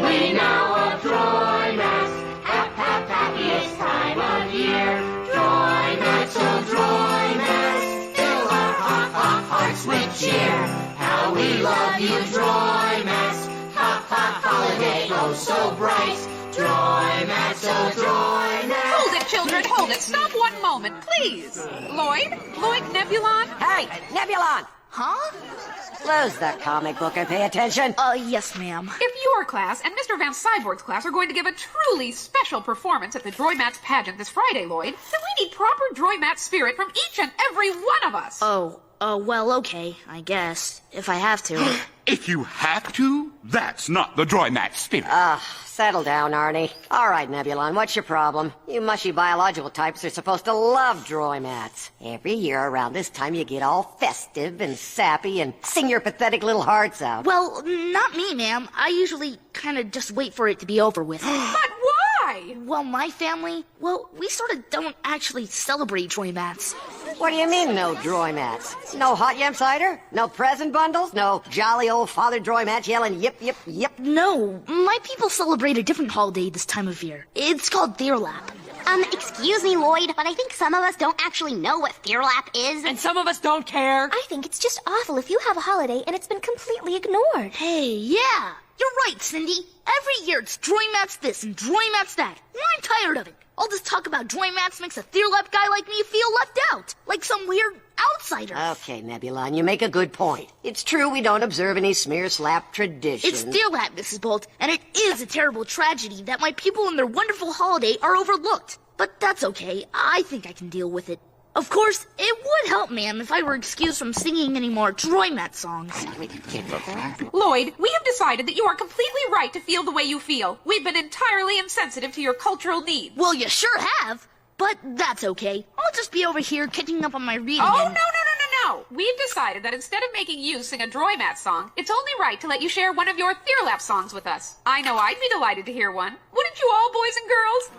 We know of Joy Mass, happiest time of year. Joy Mass, oh Joy Mass, fill our hearts with cheer. How we love you, Joy Mass, holiday oh so bright. Joy Mass, oh Joy Mass. Hold it, children, hold it. Stop one moment, please. Lloyd, Nebulon. Hey, Nebulon! Huh? Close the comic book and pay attention. Yes, ma'am. If your class and Mr. Van Cyborg's class are going to give a truly special performance at the Droymats pageant this Friday, Lloyd, then we need proper Droymat spirit from each and every one of us. Well, okay, I guess, if I have to. If you have to, that's not the Droymat spirit. Settle down, Arnie. All right, Nebulon, what's your problem? You mushy biological types are supposed to love Droymats. Every year around this time you get all festive and sappy and sing your pathetic little hearts out. Well, not me, ma'am. I usually kind of just wait for it to be over with. But why? Well, my family, we sort of don't actually celebrate Droymats. What do you mean, no Droymats? No hot yam cider? No present bundles? No jolly old Father Droymat yelling yip, yip, yip? No, my people celebrate a different holiday this time of year. It's called Theerlap. Excuse me, Lloyd, but I think some of us don't actually know what Theerlap is. And some of us don't care. I think it's just awful if you have a holiday and it's been completely ignored. Hey, yeah, you're right, Cindy. Every year it's Droymats this and Droymats that. And I'm tired of it. All this talk about Droymats makes a Theerlap guy like me feel left out, like some weird outsider. Okay, Nebulon, you make a good point. It's true we don't observe any smear slap tradition. It's Theerlap, Mrs. Bolt, and it is a terrible tragedy that my people and their wonderful holiday are overlooked. But that's okay. I think I can deal with it. Of course, it would help, ma'am, if I were excused from singing any more Droymat songs. Lloyd, we have decided that you are completely right to feel the way you feel. We've been entirely insensitive to your cultural needs. Well, you sure have. But that's okay. I'll just be over here catching up on my reading. Oh, no. We've decided that instead of making you sing a Droymat song, it's only right to let you share one of your Theerlap songs with us. I know I'd be delighted to hear one. Wouldn't you all, boys and girls?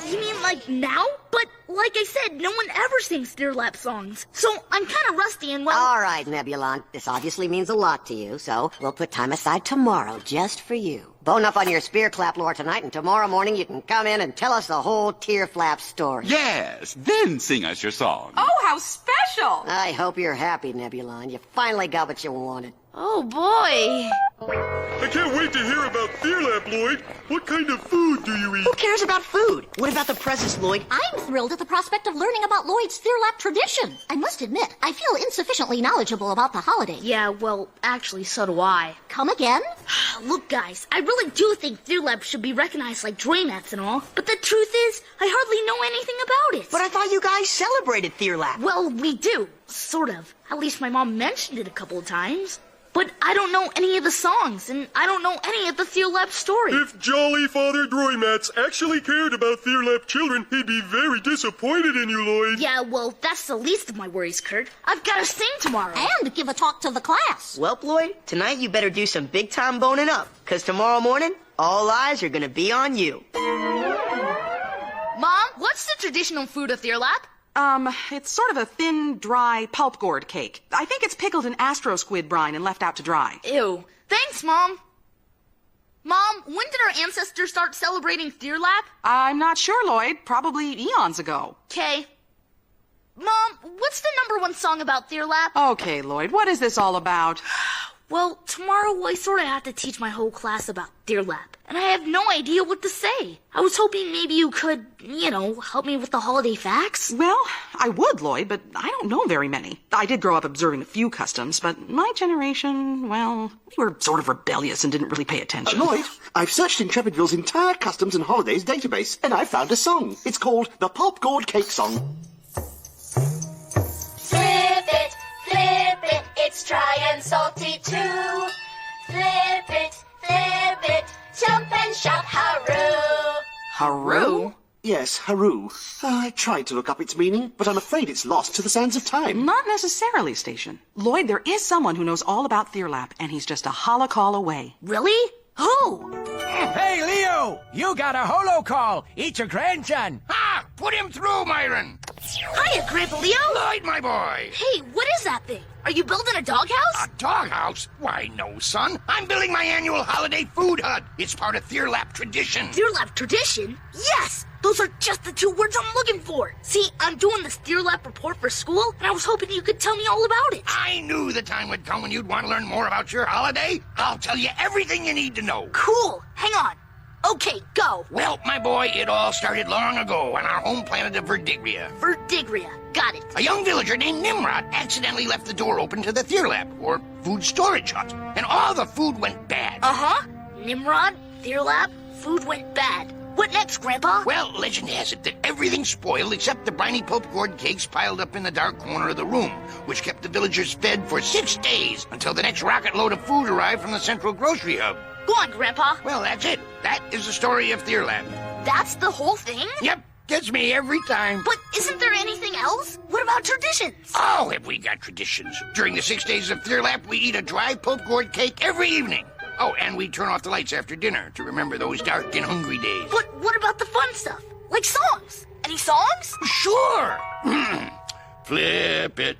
You mean like now? But like I said, no one ever sings Theerlap songs. So I'm kind of rusty and well... All right, Nebulon. This obviously means a lot to you, so we'll put time aside tomorrow just for you. Bone up on your spear clap lore tonight, and tomorrow morning you can come in and tell us the whole Tearflap story. Yes, then sing us your song. Oh, how special! I hope you're happy, Nebulon. You finally got what you wanted. Oh, boy. I can't wait to hear about Theerlap, Lloyd. What kind of food do you eat? Who cares about food? What about the presents, Lloyd? I'm thrilled at the prospect of learning about Lloyd's Theerlap tradition. I must admit, I feel insufficiently knowledgeable about the holiday. Yeah, well, actually, so do I. Come again? Look, guys, I really do think Theerlap should be recognized like Droymats and all, but the truth is, I hardly know anything about it. But I thought you guys celebrated Theerlap. Well, we do. Sort of. At least my mom mentioned it a couple of times. But I don't know any of the songs, and I don't know any of the Theerlap story. If Jolly Father Droymats actually cared about Theerlap children, he'd be very disappointed in you, Lloyd. Yeah, well, that's the least of my worries, Kurt. I've got to sing tomorrow. And give a talk to the class. Well, Lloyd, tonight you better do some big-time boning up, because tomorrow morning, all eyes are going to be on you. Mom, what's the traditional food of Theerlap? It's sort of a thin, dry pulp gourd cake. I think it's pickled in astro squid brine and left out to dry. Ew. Thanks, Mom. Mom, when did our ancestors start celebrating Theerlap? I'm not sure, Lloyd. Probably eons ago. Okay. Mom, what's the #1 song about Theerlap? Okay, Lloyd, what is this all about? Well, tomorrow I sort of have to teach my whole class about Theerlap, and I have no idea what to say. I was hoping maybe you could, help me with the holiday facts. Well, I would, Lloyd, but I don't know very many. I did grow up observing a few customs, but my generation, well, we were sort of rebellious and didn't really pay attention. Lloyd, I've searched Intrepidville's entire customs and holidays database, and I've found a song. It's called the Pulp Gourd Cake Song. Flip it, it's dry and salty too. Flip it, jump and shout hurroo. Hurroo? Yes, hurroo. I tried to look up its meaning, but I'm afraid it's lost to the sands of time. Not necessarily, Station. Lloyd, there is someone who knows all about Theerlap, and he's just a holla call away. Really? Who? Hey, Leo! You got a holo call. Eat your grandson. Ha! Put him through, Myron. Hiya, Grandpa Leo. Lloyd, my boy. Hey, what is that thing? Are you building a doghouse? A doghouse? Why, no, son. I'm building my annual holiday food hut. It's part of Theerlap tradition. Theerlap tradition? Yes! Those are just the 2 words I'm looking for. See, I'm doing this Theerlap report for school, and I was hoping you could tell me all about it. I knew the time would come when you'd want to learn more about your holiday. I'll tell you everything you need to know. Cool. Hang on. Okay, go. Well, my boy, it all started long ago on our home planet of Verdigria. Verdigria. Got it. A young villager named Nimrod accidentally left the door open to the Theerlap, or food storage hut, and all the food went bad. Uh-huh. Nimrod, Theerlap, food went bad. What next, Grandpa? Well, legend has it that everything spoiled except the briny Pope gourd cakes piled up in the dark corner of the room, which kept the villagers fed for 6 days until the next rocket load of food arrived from the central grocery hub. Go on, Grandpa. Well, that's it. That is the story of Theerlap. That's the whole thing? Yep. Gets me every time. But isn't there anything else? What about traditions? Oh, have we got traditions. During the 6 days of Theerlap, we eat a dry Pope gourd cake every evening. Oh, and we turn off the lights after dinner to remember those dark and hungry days. But what about the fun stuff? Like songs? Any songs? Sure. Flip it,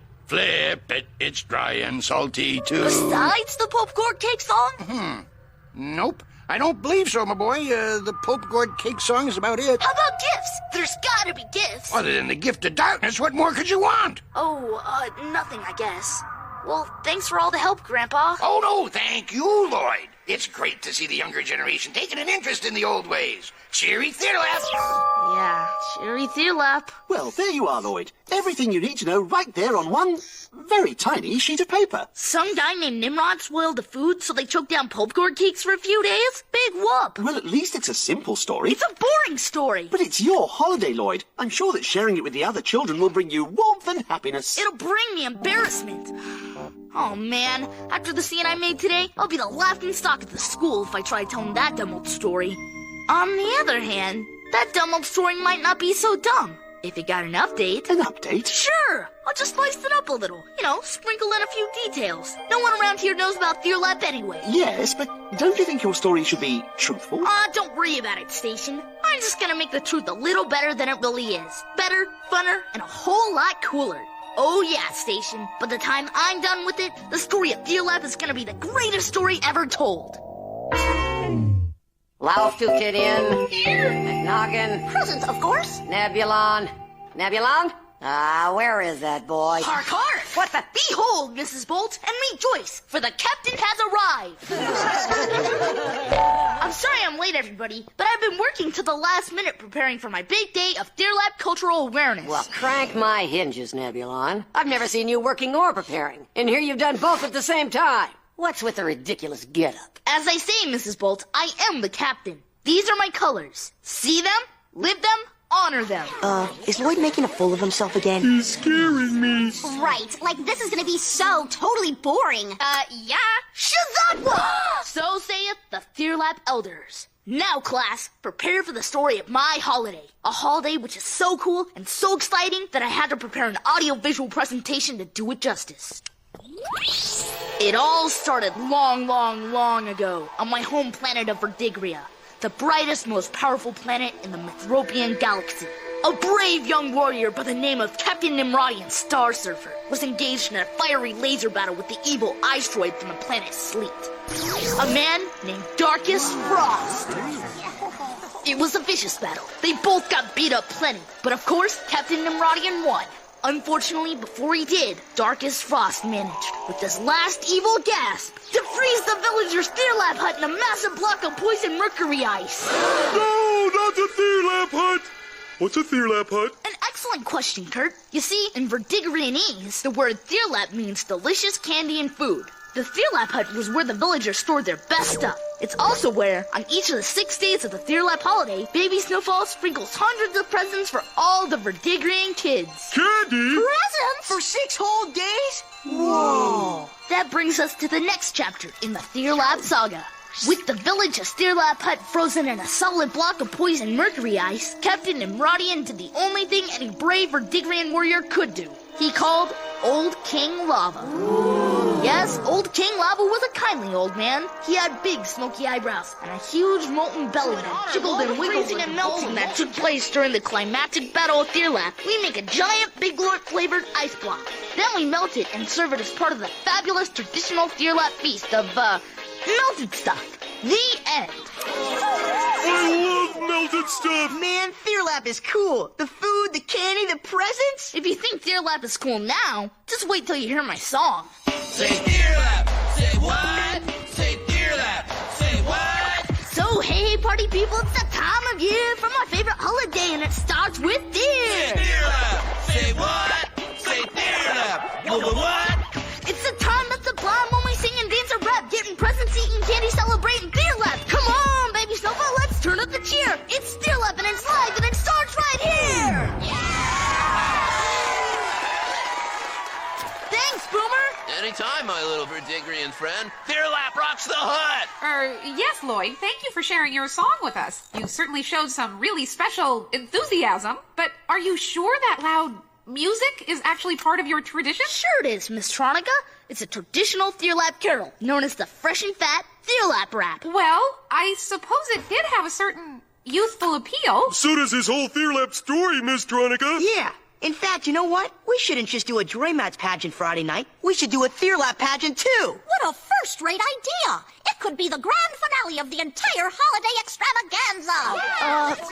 it's dry and salty too. Besides the Pope gourd cake song? Nope. I don't believe so, my boy. The Pope gourd cake song is about it. How about gifts? There's gotta be gifts. Other than the gift of darkness, what more could you want? Oh, nothing, I guess. Well, thanks for all the help, Grandpa. Oh, no, thank you, Lloyd. It's great to see the younger generation taking an interest in the old ways. Cheery, Theerlap. Yeah, Cheery, Theerlap. Well, there you are, Lloyd. Everything you need to know right there on one very tiny sheet of paper. Some guy named Nimrod spoiled the food, so they choked down Pope gourd cakes for a few days? Big whoop. Well, at least it's a simple story. It's a boring story. But it's your holiday, Lloyd. I'm sure that sharing it with the other children will bring you warmth and happiness. It'll bring me embarrassment. Oh, man. After the scene I made today, I'll be the laughing stock at the school if I try telling that dumb old story. On the other hand, that dumb old story might not be so dumb. If it got an update... An update? Sure! I'll just spice it up a little. You know, sprinkle in a few details. No one around here knows about Theerlap anyway. Yes, but don't you think your story should be truthful? Don't worry about it, Station. I'm just gonna make the truth a little better than it really is. Better, funner, and a whole lot cooler. Oh yeah, Station. By the time I'm done with it, the story of Theerlap is gonna be the greatest story ever told. Lauf to kid in. Here. McNoggin. Presents, of course. Nebulon. Nebulon? Where is that boy? Hark, hark! What the? Behold, Mrs. Bolt, and rejoice, for the captain has arrived. I'm sorry I'm late, everybody, but I've been working to the last minute preparing for my big day of Theerlap cultural awareness. Well, crank my hinges, Nebulon. I've never seen you working or preparing, and here you've done both at the same time. What's with the ridiculous getup? As I say, Mrs. Bolt, I am the captain. These are my colors. See them, live them, honor them. Is Lloyd making a fool of himself again? He's scaring me. Right, like this is gonna be so totally boring. Yeah. Shazadwa! So saith the Theerlap elders. Now, class, prepare for the story of my holiday. A holiday which is so cool and so exciting that I had to prepare an audio-visual presentation to do it justice. It all started long, long, long ago on my home planet of Verdigria, the brightest, most powerful planet in the Mithropian galaxy. A brave young warrior by the name of Captain Nimrodian Star Surfer was engaged in a fiery laser battle with the evil iceroid from the planet Sleet. A man named Darkest Frost. It was a vicious battle. They both got beat up plenty, but of course, Captain Nimrodian won. Unfortunately, before he did, Darkest Frost managed, with his last evil gasp, to freeze the villagers' Theerlap hut in a massive block of poison mercury ice. No, not the Theerlap hut! What's a Theerlap hut? An excellent question, Kurt. You see, in Verdigrianese, the word Theerlap means delicious candy and food. The Theerlap hut was where the villagers stored their best stuff. It's also where, on each of the 6 days of the Theerlap holiday, Baby Snowfall sprinkles hundreds of presents for all the Verdigrian kids. Candy? Presents? For 6 whole days? Whoa! That brings us to the next chapter in the Theerlap saga. With the village of Theerlap hut frozen in a solid block of poison mercury ice, Captain Nimrodian did the only thing any brave Verdigrian warrior could do. He called Old King Lava. Yes, old King Lava was a kindly old man. He had big, smoky eyebrows and a huge molten belly that jiggled and wiggled and melting that took place during the climactic battle of Theerlap. We make a giant Big Lord-flavored ice block. Then we melt it and serve it as part of the fabulous traditional Theerlap feast of, melted stuff. The end. I love melted stuff. Man, Theerlap is cool. The food, the candy, the presents. If you think Theerlap is cool now, just wait till you hear my song. Say Theerlap, say what? Say Theerlap, say what? So hey, party people, it's the time of year for my favorite holiday, and it starts with Say Theer. Theerlap, say what? Say Theerlap, what? It's the time that's sublime when we sing and dance and rap, getting presents, eating candy, celebrating Theerlap. Come on, baby Snowball, let's turn up the cheer. It's Theerlap and it's live and it starts right here. Thanks, Boomer. Anytime, my little Verdigrian friend. Theerlap rocks the hut! Yes, Lloyd, thank you for sharing your song with us. You certainly showed some really special enthusiasm, but are you sure that loud music is actually part of your tradition? Sure it is, Miss Tronica. It's a traditional Theerlap carol, known as the Fresh and Fat Theerlap Rap. Well, I suppose it did have a certain youthful appeal. So does his whole Theerlap story, Miss Tronica. Yeah. In fact, you know what? We shouldn't just do a Droymats pageant Friday night. We should do a Theerlap pageant, too. What a first-rate idea! It could be the grand finale of the entire holiday extravaganza!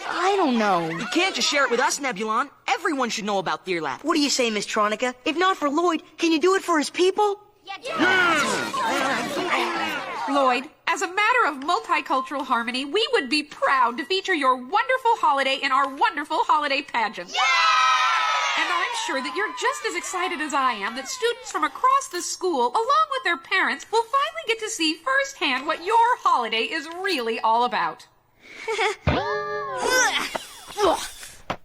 I don't know. You can't just share it with us, Nebulon. Everyone should know about Theerlap. What do you say, Miss Tronica? If not for Lloyd, can you do it for his people? Lloyd, as a matter of multicultural harmony, we would be proud to feature your wonderful holiday in our wonderful holiday pageant. And I'm sure that you're just as excited as I am that students from across the school, along with their parents, will finally get to see firsthand what your holiday is really all about.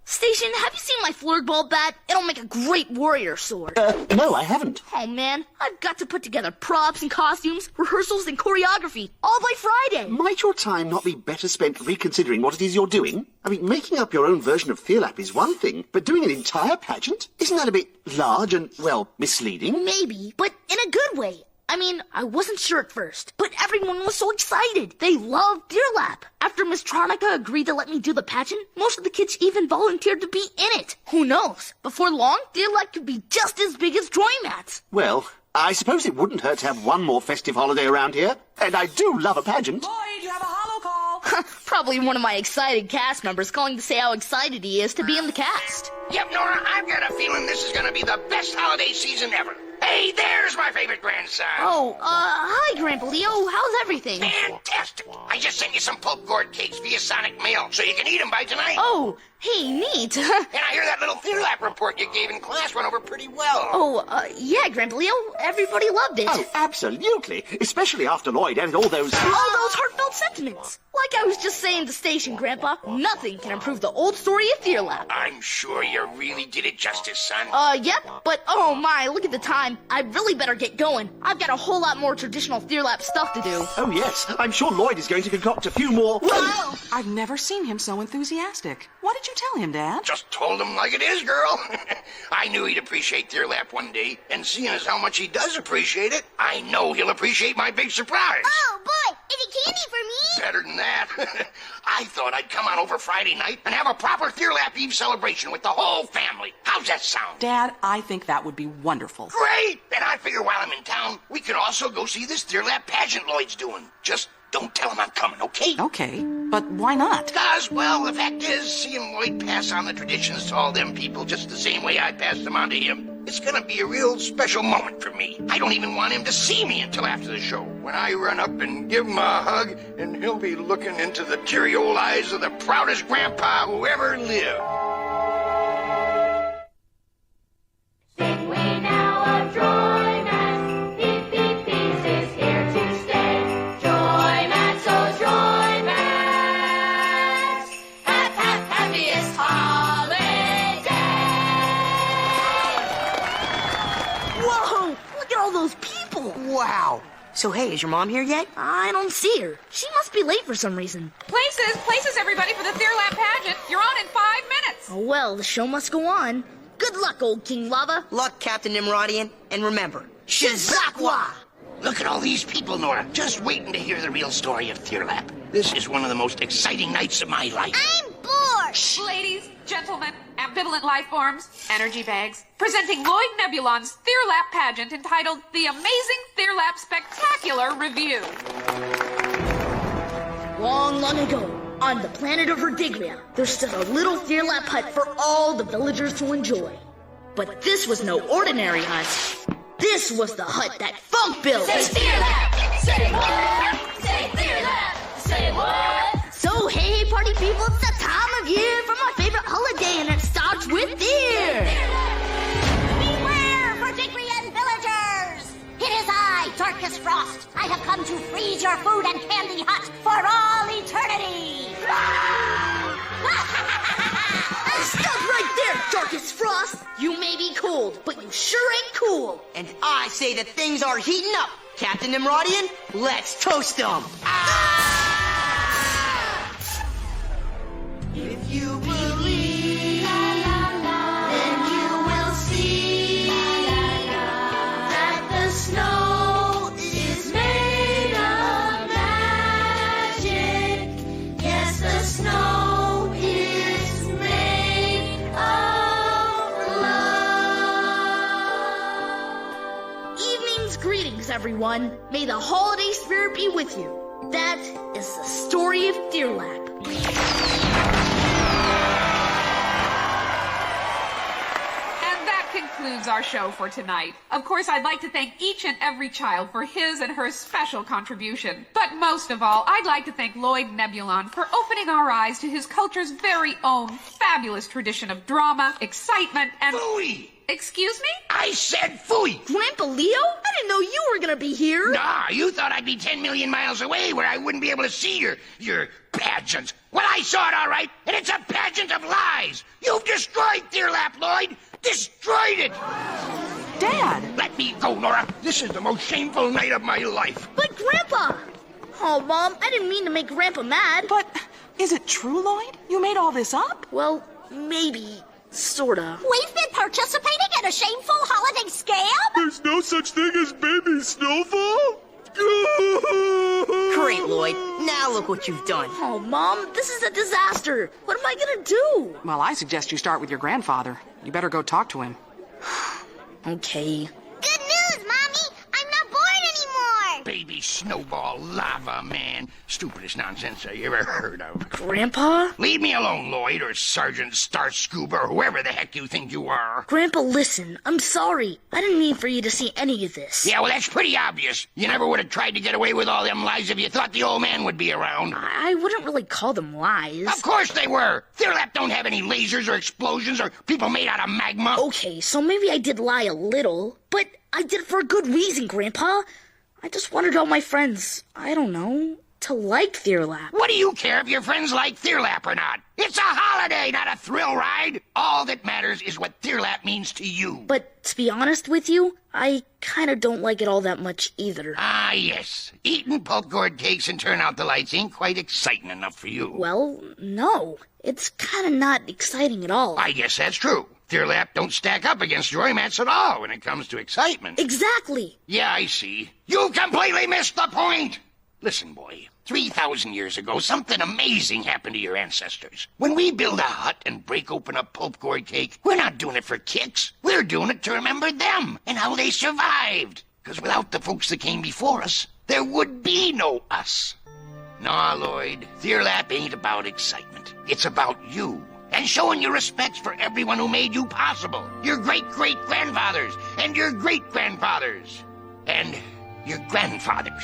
Station, have you seen my floorball bat? It'll make a great warrior sword. No, I haven't. Oh, man, I've got to put together props and costumes, rehearsals and choreography, all by Friday. Might your time not be better spent reconsidering what it is you're doing? I mean, making up your own version of Theerlap is one thing, but doing an entire pageant? Isn't that a bit large and, well, misleading? Maybe, but in a good way. I mean, I wasn't sure at first, but everyone was so excited. They loved Theerlap. After Miss Tronica agreed to let me do the pageant, most of the kids even volunteered to be in it. Who knows? Before long, Theerlap could be just as big as Droymats. Well, I suppose it wouldn't hurt to have one more festive holiday around here. And I do love a pageant. Lloyd, you have a hollow call. Probably one of my excited cast members calling to say how excited he is to be in the cast. Yep, Nora, I've got a feeling this is going to be the best holiday season ever. Hey, there's my favorite grandson. Oh, hi, Grandpa Leo. How's everything? Fantastic. I just sent you some pulp gourd cakes via sonic mail, so you can eat them by tonight. Oh, hey, neat. And I hear that little Theerlap report you gave in class went over pretty well. Oh, yeah, Grandpa Leo. Everybody loved it. Oh, absolutely. Especially after Lloyd added all those heartfelt sentiments. Like I was just saying to Station, Grandpa, nothing can improve the old story of Theerlap. I'm sure you really did it justice, son. Yep, but oh my, look at the time. I really better get going. I've got a whole lot more traditional Theerlap stuff to do. Oh, yes. I'm sure Lloyd is going to concoct a few more. Wow. I've never seen him so enthusiastic. What did you tell him, Dad? Just told him like it is, girl. I knew he'd appreciate Theerlap one day, and seeing as how much he does appreciate it, I know he'll appreciate my big surprise. Oh, boy, is it candy for me? Better than that. I thought I'd come on over Friday night and have a proper Theerlap Eve celebration with the whole family. How's that sound? Dad, I think that would be wonderful. Great! And I figure while I'm in town, we could also go see this Theerlap pageant Lloyd's doing. Just don't tell him I'm coming, okay? Okay, but why not? Because, well, the fact is, seeing Lloyd pass on the traditions to all them people just the same way I passed them on to him, it's gonna be a real special moment for me. I don't even want him to see me until after the show, when I run up and give him a hug, and he'll be looking into the teary old eyes of the proudest grandpa who ever lived. Sing we now of Droymats, beep beep beeps is here to stay. Droymats, oh Droymats, happiest holiday. Whoa, look at all those people. Wow. So, hey, is your mom here yet? I don't see her. She must be late for some reason. Places, everybody, for the Theerlap pageant. You're on in 5 minutes. Oh, well, the show must go on. Good luck, old King Lava. Luck, Captain Nimrodian. And remember, Shizakwa! Look at all these people, Nora, just waiting to hear the real story of Theerlap. This is one of the most exciting nights of my life. I'm bored! Shh. Ladies, gentlemen, ambivalent life forms, energy bags, presenting Lloyd Nebulon's Theerlap pageant entitled The Amazing Theerlap Spectacular Review. Long, long ago, on the planet of Verdigria, there stood a little Theerlap hut for all the villagers to enjoy. But this was no ordinary hut. This was the hut that Funk built. Say Theerlap! Say what? Say Theerlap! Say what? So hey party people, it's the time of year for my favorite holiday, and it starts with Theer. Beware, Verdigrian villagers! It is I, Darkest Frost. I have come to freeze your food and candy hut for all eternity. Stop right there, Darkest Frost! You may be cold, but you sure ain't cool. And I say that things are heating up. Captain Nimrodian, let's toast them. If you believe, then you will see that the snow is made of magic. Yes, the snow is made of love. Evening's greetings, everyone. May the holiday spirit be with you. That is the story of Theerlap. Concludes our show for tonight. Of course, I'd like to thank each and every child for his and her special contribution. But most of all, I'd like to thank Lloyd Nebulon for opening our eyes to his culture's very own fabulous tradition of drama, excitement, and... Phooey! Excuse me? I said phooey! Grandpa Leo? I didn't know you were gonna be here. Nah, you thought I'd be 10 million miles away where I wouldn't be able to see your pageant. Well, I saw it all right, and it's a pageant of lies. You've destroyed Theerlap, Lloyd. Destroyed it! Dad! Let me go, Nora. This is the most shameful night of my life. But Grandpa! Oh, Mom, I didn't mean to make Grandpa mad. But is it true, Lloyd? You made all this up? Well, maybe. Sorta. We've been participating in a shameful holiday scam? There's no such thing as baby snowfall? Great, Lloyd. Now look what you've done. Oh, Mom, this is a disaster. What am I gonna do? Well, I suggest you start with your grandfather. You better go talk to him. Okay. Good news, Mommy! I'm not born anymore! Baby snowball lava, man. Stupidest nonsense I ever heard of. Grandpa? Leave me alone, Lloyd, or Sergeant Starscoob, or whoever the heck you think you are. Grandpa, listen. I'm sorry. I didn't mean for you to see any of this. Yeah, well, that's pretty obvious. You never would have tried to get away with all them lies if you thought the old man would be around. I wouldn't really call them lies. Of course they were. Theerlap don't have any lasers or explosions or people made out of magma. Okay, so maybe I did lie a little, but I did it for a good reason, Grandpa. I just wanted all my friends, I don't know, to like Theerlap. What do you care if your friends like Theerlap or not? It's a holiday, not a thrill ride. All that matters is what Theerlap means to you. But to be honest with you, I kind of don't like it all that much either. Ah, yes. Eating pulp gourd cakes and turn out the lights ain't quite exciting enough for you. Well, no. It's kind of not exciting at all. I guess that's true. Theerlap don't stack up against Joymats at all when it comes to excitement. Exactly. Yeah, I see. You completely missed the point. Listen, boy. 3,000 years ago, something amazing happened to your ancestors. When we build a hut and break open a pulp gourd cake, we're not doing it for kicks. We're doing it to remember them and how they survived. Because without the folks that came before us, there would be no us. Nah, Lloyd, Theerlap ain't about excitement. It's about you. And showing your respects for everyone who made you possible. Your great-great-grandfathers, and your great-grandfathers, and your grandfathers.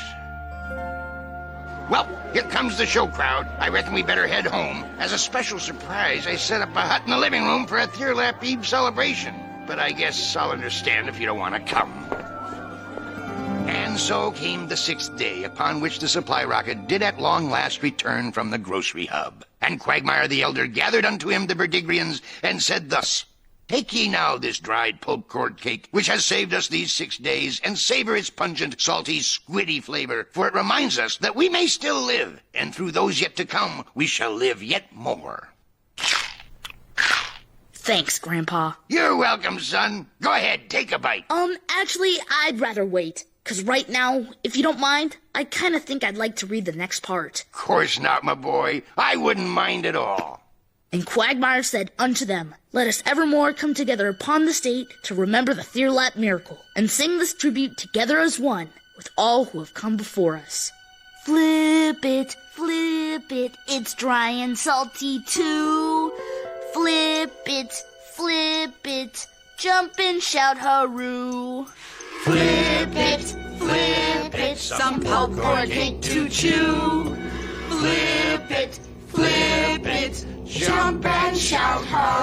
Well, here comes the show crowd. I reckon we better head home. As a special surprise, I set up a hut in the living room for a Theerlap Eve celebration. But I guess I'll understand if you don't want to come. And so came the 6th day, upon which the supply rocket did at long last return from the grocery hub. And Quagmire the Elder gathered unto him the Verdigrians, and said thus, Take ye now this dried pulp gourd cake, which has saved us these 6 days, and savor its pungent, salty, squiddy flavor, for it reminds us that we may still live, and through those yet to come we shall live yet more. Thanks, Grandpa. You're welcome, son. Go ahead, take a bite. Actually, I'd rather wait. 'Cause right now, if you don't mind, I kind of think I'd like to read the next part. Of course not, my boy. I wouldn't mind at all. And Quagmire said unto them, Let us evermore come together upon this date to remember the Theerlap miracle, and sing this tribute together as one with all who have come before us. Flip it, it's dry and salty too. Flip it, jump and shout hurroo. Flip it, some popcorn cake to chew. Flip it, jump and shout hurroo.